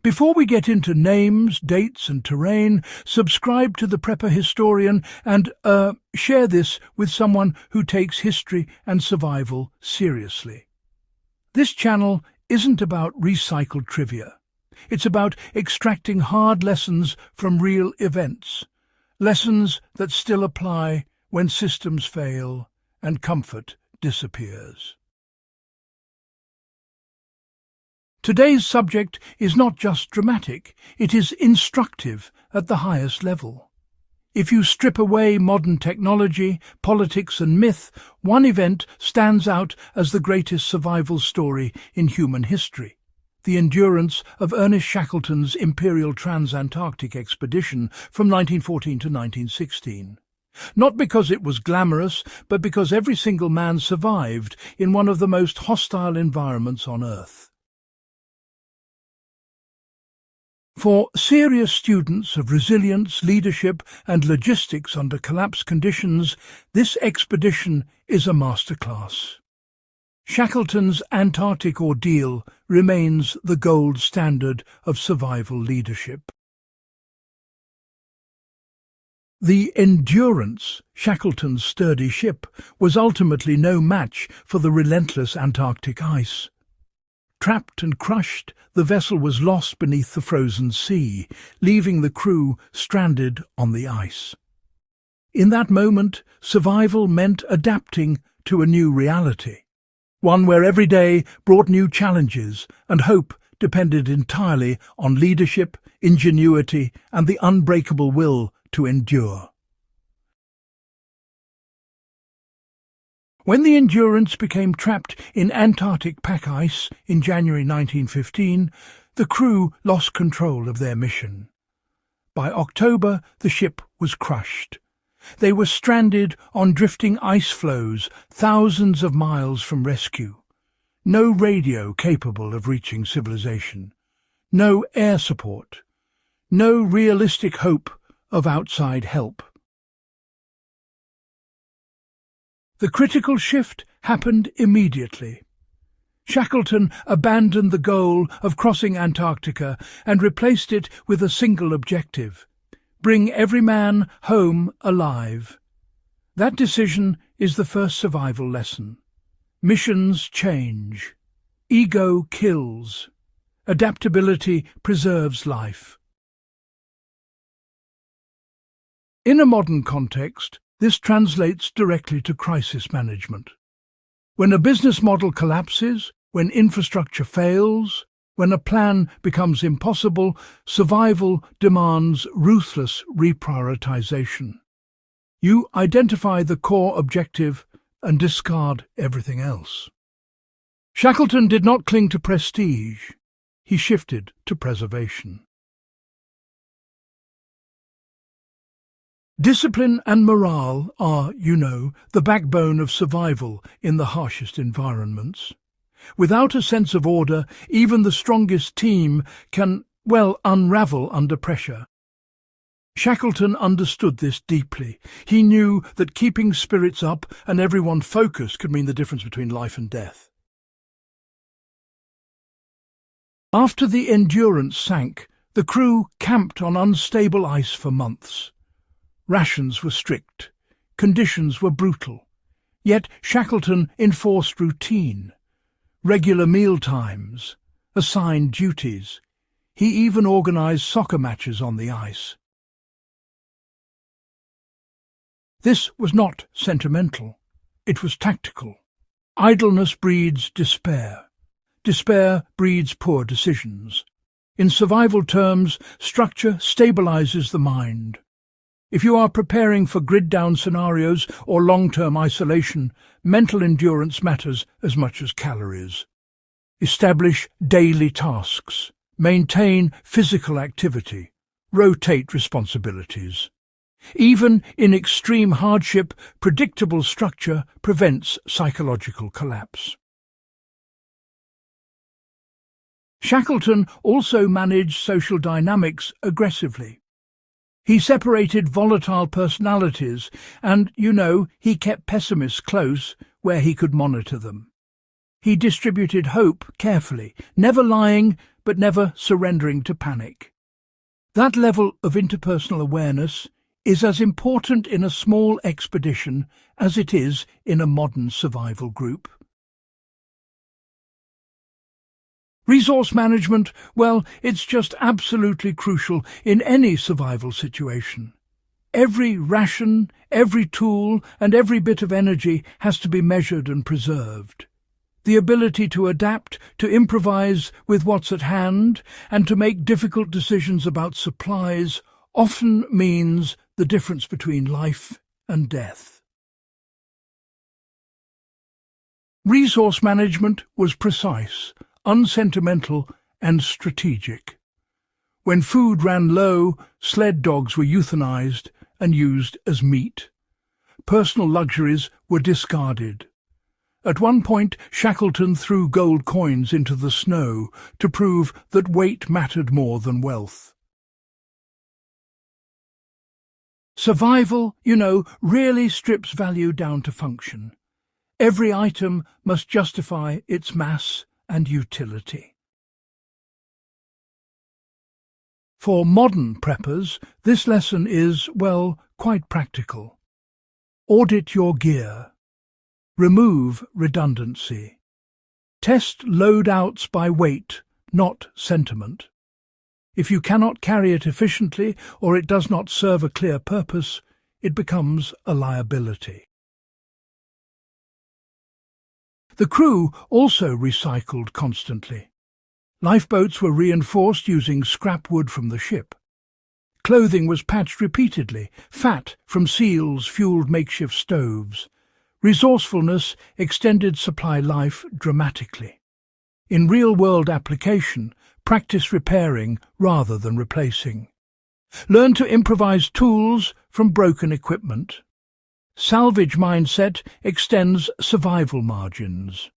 Before we get into names, dates and terrain, subscribe to the Prepper Historian and share this with someone who takes history and survival seriously. This channel isn't about recycled trivia. It's about extracting hard lessons from real events, lessons that still apply when systems fail and comfort disappears. Today's subject is not just dramatic, it is instructive at the highest level. If you strip away modern technology, politics and myth, one event stands out as the greatest survival story in human history: the endurance of Ernest Shackleton's Imperial Trans-Antarctic Expedition from 1914 to 1916. Not because it was glamorous, but because every single man survived in one of the most hostile environments on Earth. For serious students of resilience, leadership and logistics under collapse conditions, this expedition is a masterclass. Shackleton's Antarctic ordeal remains the gold standard of survival leadership. The Endurance, Shackleton's sturdy ship, was ultimately no match for the relentless Antarctic ice. Trapped and crushed, the vessel was lost beneath the frozen sea, leaving the crew stranded on the ice. In that moment, survival meant adapting to a new reality, one where every day brought new challenges and hope depended entirely on leadership, ingenuity, and the unbreakable will to endure. When the Endurance became trapped in Antarctic pack ice in January 1915, the crew lost control of their mission. By October, the ship was crushed. They were stranded on drifting ice floes thousands of miles from rescue. No radio capable of reaching civilization. No air support. No realistic hope of outside help. The critical shift happened immediately. Shackleton abandoned the goal of crossing Antarctica and replaced it with a single objective: bring every man home alive. That decision is the first survival lesson. Missions change. Ego kills. Adaptability preserves life. In a modern context, this translates directly to crisis management. When a business model collapses, when infrastructure fails, when a plan becomes impossible, survival demands ruthless reprioritization. You identify the core objective and discard everything else. Shackleton did not cling to prestige. He shifted to preservation. Discipline and morale are, the backbone of survival in the harshest environments. Without a sense of order, even the strongest team can, unravel under pressure. Shackleton understood this deeply. He knew that keeping spirits up and everyone focused could mean the difference between life and death. After the Endurance sank, the crew camped on unstable ice for months. Rations were strict, conditions were brutal, yet Shackleton enforced routine, regular meal times, assigned duties. He even organized soccer matches on the ice. This was not sentimental, it was tactical. Idleness breeds despair. Despair breeds poor decisions. In survival terms, structure stabilizes the mind. If you are preparing for grid-down scenarios or long-term isolation, mental endurance matters as much as calories. Establish daily tasks. Maintain physical activity. Rotate responsibilities. Even in extreme hardship, predictable structure prevents psychological collapse. Shackleton also managed social dynamics aggressively. He separated volatile personalities and, he kept pessimists close where he could monitor them. He distributed hope carefully, never lying, but never surrendering to panic. That level of interpersonal awareness is as important in a small expedition as it is in a modern survival group. Resource management, well, it's just absolutely crucial in any survival situation. Every ration, every tool, and every bit of energy has to be measured and preserved. The ability to adapt, to improvise with what's at hand, and to make difficult decisions about supplies often means the difference between life and death. Resource management was precise, unsentimental, and strategic. When food ran low, sled dogs were euthanized and used as meat. Personal luxuries were discarded. At one point, Shackleton threw gold coins into the snow to prove that weight mattered more than wealth. Survival, really strips value down to function. Every item must justify its mass and utility. For modern preppers, this lesson is, well, quite practical. Audit your gear. Remove redundancy. Test loadouts by weight, not sentiment. If you cannot carry it efficiently or it does not serve a clear purpose, it becomes a liability. The crew also recycled constantly. Lifeboats were reinforced using scrap wood from the ship. Clothing was patched repeatedly. Fat from seals fueled makeshift stoves. Resourcefulness extended supply life dramatically. In real-world application, practice repairing rather than replacing. Learn to improvise tools from broken equipment. Salvage mindset extends survival margins.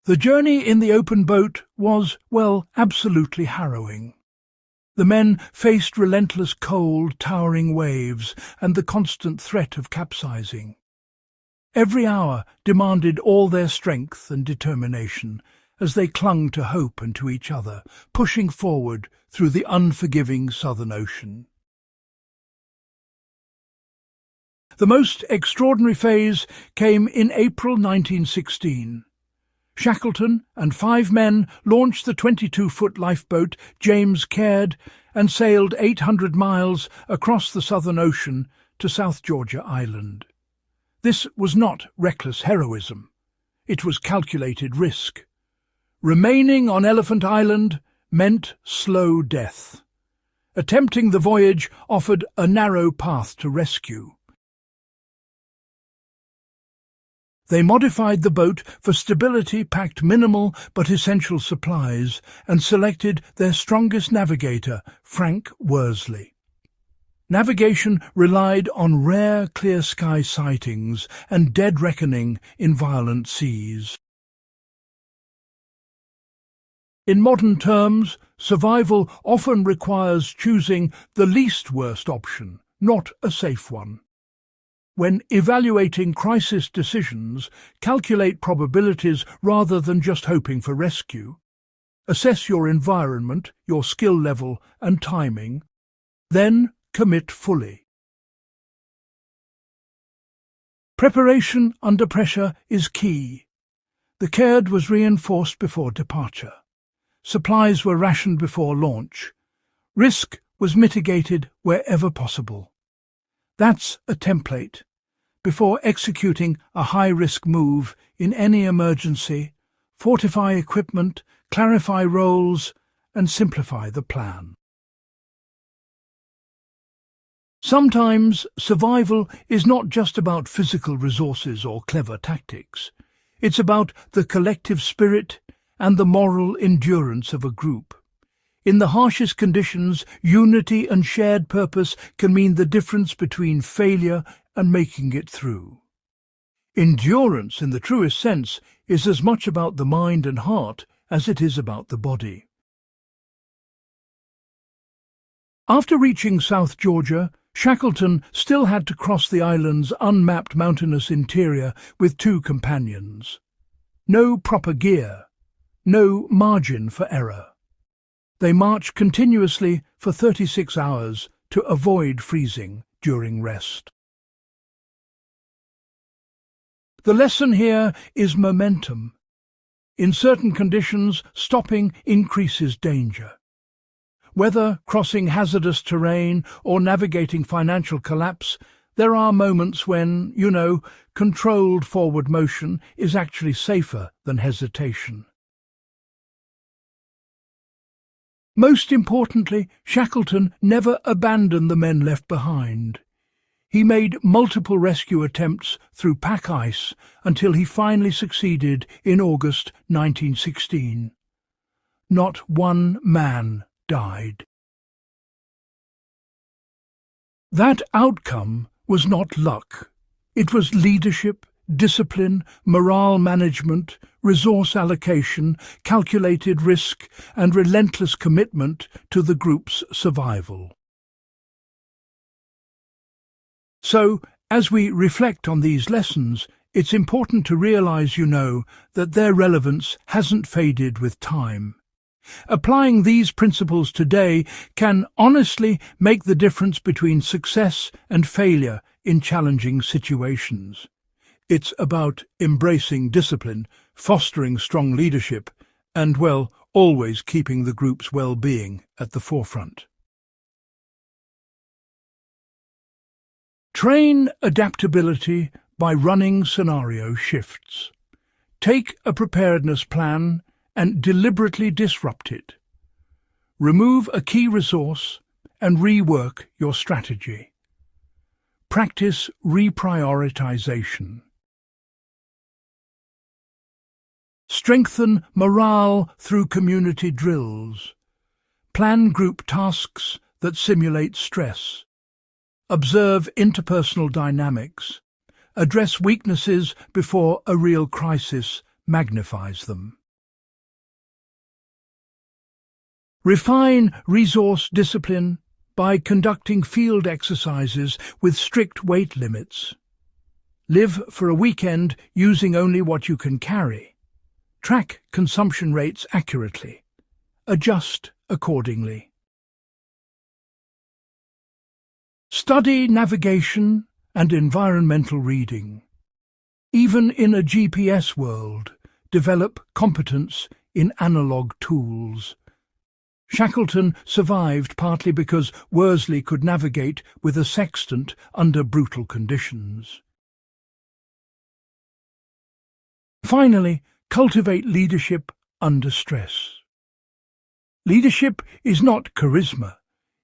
The journey in the open boat was, well, absolutely harrowing. The men faced relentless cold, towering waves and the constant threat of capsizing. Every hour demanded all their strength and determination as they clung to hope and to each other, pushing forward through the unforgiving Southern Ocean. The most extraordinary phase came in April 1916. Shackleton and 5 men launched the 22-foot lifeboat James Caird and sailed 800 miles across the Southern Ocean to South Georgia Island. This was not reckless heroism. It was calculated risk. Remaining on Elephant Island meant slow death. Attempting the voyage offered a narrow path to rescue. They modified the boat for stability, packed minimal but essential supplies, and selected their strongest navigator, Frank Worsley. Navigation relied on rare clear sky sightings and dead reckoning in violent seas. In modern terms, survival often requires choosing the least worst option, not a safe one. When evaluating crisis decisions, calculate probabilities rather than just hoping for rescue. Assess your environment, your skill level and timing. Then commit fully. Preparation under pressure is key. The Caird was reinforced before departure. Supplies were rationed before launch. Risk was mitigated wherever possible. That's a template. Before executing a high-risk move in any emergency, fortify equipment, clarify roles, and simplify the plan. Sometimes survival is not just about physical resources or clever tactics. It's about the collective spirit and the moral endurance of a group. In the harshest conditions, unity and shared purpose can mean the difference between failure and making it through. Endurance, in the truest sense, is as much about the mind and heart as it is about the body. After reaching South Georgia, Shackleton still had to cross the island's unmapped mountainous interior with 2 companions. No proper gear. no margin for error. They march continuously for 36 hours to avoid freezing during rest. The lesson here is momentum. In certain conditions, stopping increases danger. Whether crossing hazardous terrain or navigating financial collapse, there are moments when, controlled forward motion is actually safer than hesitation. Most importantly, Shackleton never abandoned the men left behind. He made multiple rescue attempts through pack ice until he finally succeeded in August 1916. Not one man died. That outcome was not luck. It was leadership, discipline, morale management, resource allocation, calculated risk, and relentless commitment to the group's survival. So, as we reflect on these lessons, it's important to realize, that their relevance hasn't faded with time. Applying these principles today can honestly make the difference between success and failure in challenging situations. It's about embracing discipline, fostering strong leadership, and, always keeping the group's well-being at the forefront. Train adaptability by running scenario shifts. Take a preparedness plan and deliberately disrupt it. Remove a key resource and rework your strategy. Practice reprioritization. Strengthen morale through community drills. Plan group tasks that simulate stress. Observe interpersonal dynamics. Address weaknesses before a real crisis magnifies them. Refine resource discipline by conducting field exercises with strict weight limits. Live for a weekend using only what you can carry. Track consumption rates accurately. Adjust accordingly. Study navigation and environmental reading. Even in a GPS world, develop competence in analog tools. Shackleton survived partly because Worsley could navigate with a sextant under brutal conditions. Finally, cultivate leadership under stress. Leadership is not charisma.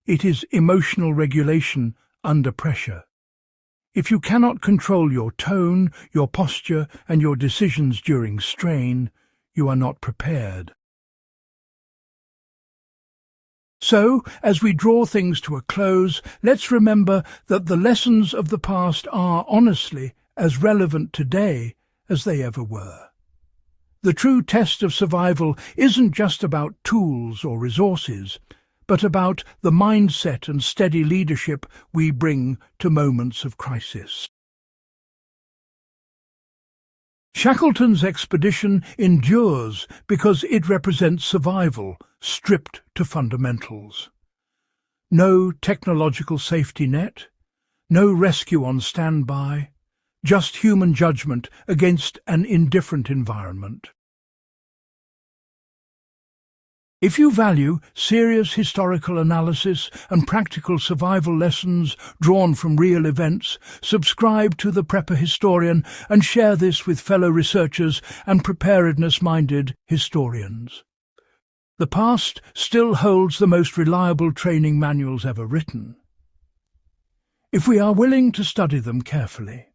It is emotional regulation under pressure. If you cannot control your tone, your posture, and your decisions during strain, you are not prepared. So, as we draw things to a close, let's remember that the lessons of the past are, honestly, as relevant today as they ever were. The true test of survival isn't just about tools or resources, but about the mindset and steady leadership we bring to moments of crisis. Shackleton's expedition endures because it represents survival stripped to fundamentals. No technological safety net, no rescue on standby, just human judgment against an indifferent environment. If you value serious historical analysis and practical survival lessons drawn from real events, subscribe to The Prepper Historian and share this with fellow researchers and preparedness-minded historians. The past still holds the most reliable training manuals ever written, if we are willing to study them carefully.